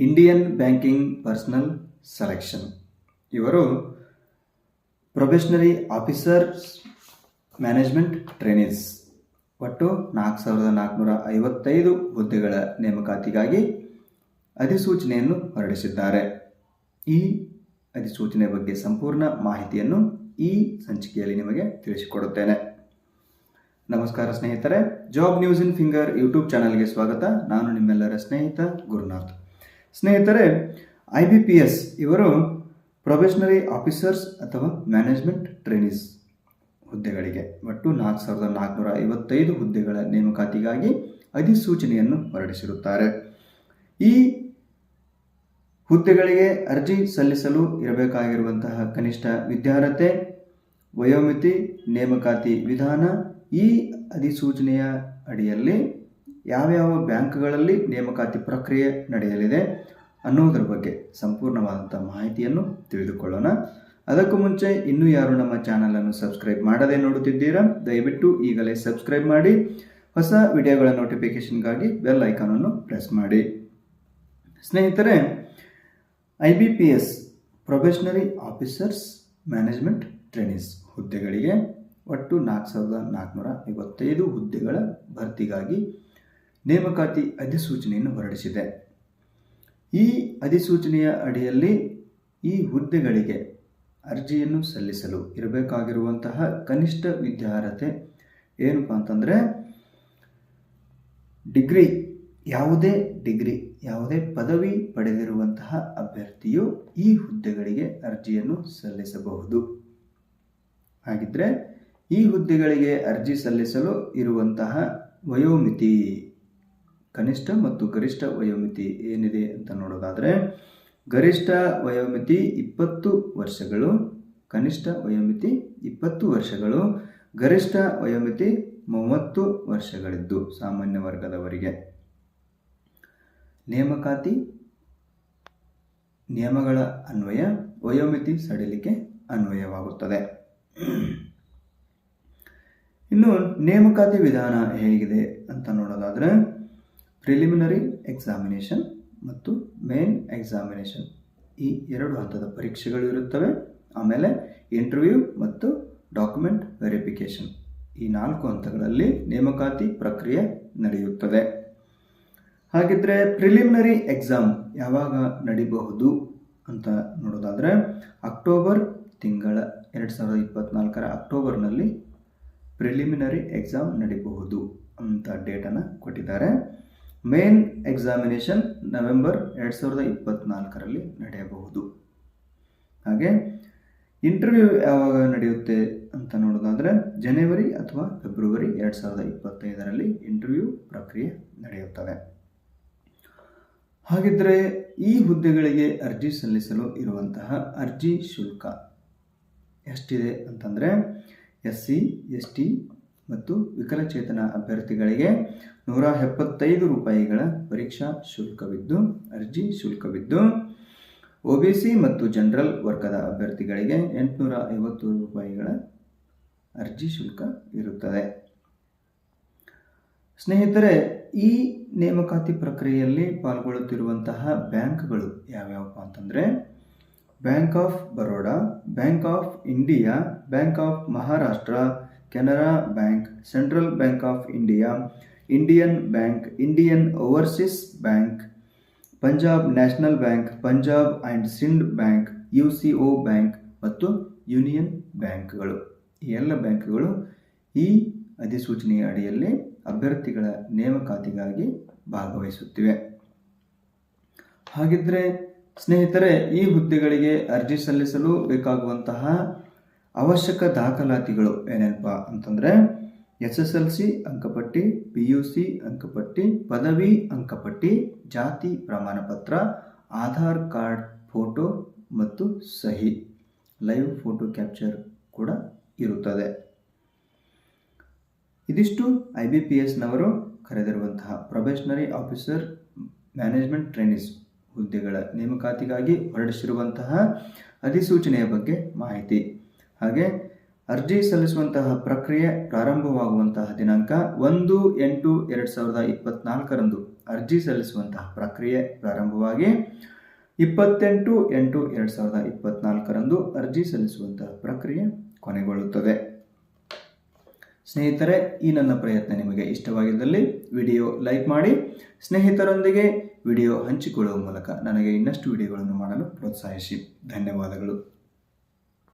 Indian banking personal selection. ಇವರು probationary officers management trainees ಒಟ್ಟು 4455 ಹುದ್ದೆಗಳ ನೇಮಕಾತಿಗಾಗಿ ಅಧಿಸೂಚನೆಯನ್ನು ಹೊರಡಿಸಿದ್ದಾರೆ. ಈ ಅಧಿಸೂಚನೆ ಬಗ್ಗೆ ಸಂಪೂರ್ಣ ಮಾಹಿತಿಯನ್ನು ಈ ಸಂಚಿಕೆಯಲ್ಲಿ ನಿಮಗೆ ತಿಳಿಸಿಕೊಡುತ್ತೇನೆ. ನಮಸ್ಕಾರ ಸ್ನೇಹಿತರೆ, ಜಾಬ್ ನ್ಯೂಸ್ ಇನ್ ಫಿಂಗರ್ ಯೂಟ್ಯೂಬ್ ಚಾನಲ್ಗೆ ಸ್ವಾಗತ. ನಾನು ನಿಮ್ಮೆಲ್ಲರ ಸ್ನೇಹಿತ ಗುರುನಾಥ್. ಸ್ನೇಹಿತರೆ, IBPS ಇವರು ಪ್ರೊಬೆಷನರಿ ಆಫೀಸರ್ಸ್ ಅಥವಾ ಮ್ಯಾನೇಜ್ಮೆಂಟ್ ಟ್ರೈನೀಸ್ ಹುದ್ದೆಗಳಿಗೆ ಒಟ್ಟು 4455 ಹುದ್ದೆಗಳ ನೇಮಕಾತಿಗಾಗಿ ಅಧಿಸೂಚನೆಯನ್ನು ಹೊರಡಿಸಿರುತ್ತಾರೆ. ಈ ಹುದ್ದೆಗಳಿಗೆ ಅರ್ಜಿ ಸಲ್ಲಿಸಲು ಇರಬೇಕಾಗಿರುವಂತಹ ಕನಿಷ್ಠ ವಿದ್ಯಾರ್ಹತೆ, ವಯೋಮಿತಿ, ನೇಮಕಾತಿ ವಿಧಾನ, ಈ ಅಧಿಸೂಚನೆಯ ಅಡಿಯಲ್ಲಿ ಯಾವ್ಯಾವ ಬ್ಯಾಂಕ್ಗಳಲ್ಲಿ ನೇಮಕಾತಿ ಪ್ರಕ್ರಿಯೆ ನಡೆಯಲಿದೆ ಅನ್ನೋದರ ಬಗ್ಗೆ ಸಂಪೂರ್ಣವಾದಂಥ ಮಾಹಿತಿಯನ್ನು ತಿಳಿದುಕೊಳ್ಳೋಣ. ಅದಕ್ಕೂ ಮುಂಚೆ ಇನ್ನೂ ಯಾರು ನಮ್ಮ ಚಾನಲನ್ನು ಸಬ್ಸ್ಕ್ರೈಬ್ ಮಾಡದೆ ನೋಡುತ್ತಿದ್ದೀರಾ, ದಯವಿಟ್ಟು ಈಗಲೇ ಸಬ್ಸ್ಕ್ರೈಬ್ ಮಾಡಿ. ಹೊಸ ವಿಡಿಯೋಗಳ ನೋಟಿಫಿಕೇಷನ್ಗಾಗಿ ಬೆಲ್ ಐಕಾನನ್ನು ಪ್ರೆಸ್ ಮಾಡಿ. ಸ್ನೇಹಿತರೆ, IBPS probationary officers management trainees ಹುದ್ದೆಗಳಿಗೆ ಒಟ್ಟು 4455 ಹುದ್ದೆಗಳ ಭರ್ತಿಗಾಗಿ ನೇಮಕಾತಿ ಅಧಿಸೂಚನೆಯನ್ನು ಹೊರಡಿಸಿದೆ. ಈ ಅಧಿಸೂಚನೆಯ ಅಡಿಯಲ್ಲಿ ಈ ಹುದ್ದೆಗಳಿಗೆ ಅರ್ಜಿಯನ್ನು ಸಲ್ಲಿಸಲು ಇರಬೇಕಾಗಿರುವಂತಹ ಕನಿಷ್ಠ ವಿದ್ಯಾರ್ಹತೆ ಏನಪ್ಪ ಅಂತಂದರೆ ಯಾವುದೇ ಪದವಿ ಪಡೆದಿರುವಂತಹ ಅಭ್ಯರ್ಥಿಯು ಈ ಹುದ್ದೆಗಳಿಗೆ ಅರ್ಜಿಯನ್ನು ಸಲ್ಲಿಸಬಹುದು. ಹಾಗಿದ್ರೆ ಈ ಹುದ್ದೆಗಳಿಗೆ ಅರ್ಜಿ ಸಲ್ಲಿಸಲು ಇರುವಂತಹ ವಯೋಮಿತಿ, ಕನಿಷ್ಠ ಮತ್ತು ಗರಿಷ್ಠ ವಯೋಮಿತಿ ಏನಿದೆ ಅಂತ ನೋಡೋದಾದರೆ, ಗರಿಷ್ಠ ವಯೋಮಿತಿ 20 ವರ್ಷಗಳು, ಕನಿಷ್ಠ ವಯೋಮಿತಿ 20 ವರ್ಷಗಳು, ಗರಿಷ್ಠ ವಯೋಮಿತಿ 30 ವರ್ಷಗಳಿದ್ದು ಸಾಮಾನ್ಯ ವರ್ಗದವರಿಗೆ. ನೇಮಕಾತಿ ನಿಯಮಗಳ ಅನ್ವಯ ವಯೋಮಿತಿ ಸಡಿಲಿಕೆ ಅನ್ವಯವಾಗುತ್ತದೆ. ಇನ್ನು ನೇಮಕಾತಿ ವಿಧಾನ ಹೇಗಿದೆ ಅಂತ ನೋಡೋದಾದರೆ, ಪ್ರಿಲಿಮಿನರಿ ಎಕ್ಸಾಮಿನೇಷನ್ ಮತ್ತು ಮೇನ್ ಎಕ್ಸಾಮಿನೇಷನ್ ಈ 2 ಹಂತದ ಪರೀಕ್ಷೆಗಳು ಇರುತ್ತವೆ. ಆಮೇಲೆ ಇಂಟರ್ವ್ಯೂ ಮತ್ತು ಡಾಕ್ಯುಮೆಂಟ್ ವೆರಿಫಿಕೇಷನ್ ಈ 4 ಹಂತಗಳಲ್ಲಿ ನೇಮಕಾತಿ ಪ್ರಕ್ರಿಯೆ ನಡೆಯುತ್ತದೆ. ಹಾಗಿದ್ರೆ ಪ್ರಿಲಿಮಿನರಿ ಎಕ್ಸಾಮ್ ಯಾವಾಗ ನಡೀಬಹುದು ಅಂತ ನೋಡೋದಾದರೆ, ಅಕ್ಟೋಬರ್ ತಿಂಗಳ 2024 ಅಕ್ಟೋಬರ್ನಲ್ಲಿ ಪ್ರಿಲಿಮಿನರಿ ಎಕ್ಸಾಮ್ ನಡೀಬಹುದು ಅಂತ ಡೇಟನ್ನು ಕೊಟ್ಟಿದ್ದಾರೆ. ಮೇನ್ ಎಕ್ಸಾಮಿನೇಷನ್ ನವೆಂಬರ್ 2024 ನಡೆಯಬಹುದು. ಹಾಗೆ ಇಂಟರ್ವ್ಯೂ ಯಾವಾಗ ನಡೆಯುತ್ತೆ ಅಂತ ನೋಡೋದಾದರೆ, ಜನವರಿ ಅಥವಾ ಫೆಬ್ರವರಿ 2025 ಇಂಟರ್ವ್ಯೂ ಪ್ರಕ್ರಿಯೆ ನಡೆಯುತ್ತದೆ. ಹಾಗಿದ್ರೆ ಈ ಹುದ್ದೆಗಳಿಗೆ ಅರ್ಜಿ ಸಲ್ಲಿಸಲು ಇರುವಂತಹ ಅರ್ಜಿ ಶುಲ್ಕ ಎಷ್ಟಿದೆ ಅಂತಂದರೆ, SC, ST ಮತ್ತು ವಿಕಲಚೇತನ ಅಭ್ಯರ್ಥಿಗಳಿಗೆ 175 ರೂಪಾಯಿಗಳ ಪರೀಕ್ಷಾ ಶುಲ್ಕವಿದ್ದು, ಅರ್ಜಿ ಶುಲ್ಕವಿದ್ದು, OBC ಮತ್ತು ಜನರಲ್ ವರ್ಗದ ಅಭ್ಯರ್ಥಿಗಳಿಗೆ 850 ರೂಪಾಯಿಗಳ ಅರ್ಜಿ ಶುಲ್ಕ ಇರುತ್ತದೆ. ಸ್ನೇಹಿತರೆ, ಈ ನೇಮಕಾತಿ ಪ್ರಕ್ರಿಯೆಯಲ್ಲಿ ಪಾಲ್ಗೊಳ್ಳುತ್ತಿರುವಂತಹ ಬ್ಯಾಂಕ್ಗಳು ಯಾವ್ಯಾವಪ್ಪ ಅಂತಂದರೆ, bank of Baroda, bank of India, bank of Maharashtra, Canara bank, central bank of India, Indian bank, Indian overseas bank, Punjab national bank, Punjab and Sindh bank, UCO bank ಮತ್ತು ಯೂನಿಯನ್ ಬ್ಯಾಂಕ್ಗಳು. ಈ ಎಲ್ಲ ಬ್ಯಾಂಕ್ಗಳು ಈ ಅಧಿಸೂಚನೆಯ ಅಡಿಯಲ್ಲಿ ಅಭ್ಯರ್ಥಿಗಳ ನೇಮಕಾತಿಗಾಗಿ ಭಾಗವಹಿಸುತ್ತಿವೆ. ಹಾಗಿದ್ರೆ ಸ್ನೇಹಿತರೆ, ಈ ಹುದ್ದೆಗಳಿಗೆ ಅರ್ಜಿ ಸಲ್ಲಿಸಲು ಬೇಕಾಗುವಂತಹ ಅವಶ್ಯಕ ದಾಖಲಾತಿಗಳು ಏನೇನಪ್ಪ ಅಂತಂದರೆ, SSLC ಅಂಕಪಟ್ಟಿ, PUC ಅಂಕಪಟ್ಟಿ, ಪದವಿ ಅಂಕಪಟ್ಟಿ, ಜಾತಿ ಪ್ರಮಾಣ ಪತ್ರ, ಆಧಾರ್ ಕಾರ್ಡ್ ಫೋಟೋ ಮತ್ತು ಸಹಿ, ಲೈವ್ ಫೋಟೋ ಕ್ಯಾಪ್ಚರ್ ಕೂಡ ಇರುತ್ತದೆ. ಇದಿಷ್ಟು IBPSನವರು ಕರೆದಿರುವಂತಹ ಪ್ರೊಬೆಷನರಿ ಆಫೀಸರ್ ಮ್ಯಾನೇಜ್ಮೆಂಟ್ ಟ್ರೈನೀಸ್ ಹುದ್ದೆಗಳ ನೇಮಕಾತಿಗಾಗಿ ಹೊರಡಿಸಿರುವಂತಹ ಅಧಿಸೂಚನೆಯ ಬಗ್ಗೆ ಮಾಹಿತಿ. ಹಾಗೆ ಅರ್ಜಿ ಸಲ್ಲಿಸುವಂತಹ ಪ್ರಕ್ರಿಯೆ ಪ್ರಾರಂಭವಾಗುವಂತಹ ದಿನಾಂಕ 1/8/2024 ಅರ್ಜಿ ಸಲ್ಲಿಸುವಂತಹ ಪ್ರಕ್ರಿಯೆ ಪ್ರಾರಂಭವಾಗಿ 28/8/2024 ಅರ್ಜಿ ಸಲ್ಲಿಸುವಂತಹ ಪ್ರಕ್ರಿಯೆ ಕೊನೆಗೊಳ್ಳುತ್ತದೆ. ಸ್ನೇಹಿತರೆ, ಈ ನನ್ನ ಪ್ರಯತ್ನ ನಿಮಗೆ ಇಷ್ಟವಾಗಿದ್ದಲ್ಲಿ ವಿಡಿಯೋ ಲೈಕ್ ಮಾಡಿ, ಸ್ನೇಹಿತರೊಂದಿಗೆ ವಿಡಿಯೋ ಹಂಚಿಕೊಳ್ಳುವ ಮೂಲಕ ನನಗೆ ಇನ್ನಷ್ಟು ವಿಡಿಯೋಗಳನ್ನು ಮಾಡಲು ಪ್ರೋತ್ಸಾಹಿಸಿ. ಧನ್ಯವಾದಗಳು.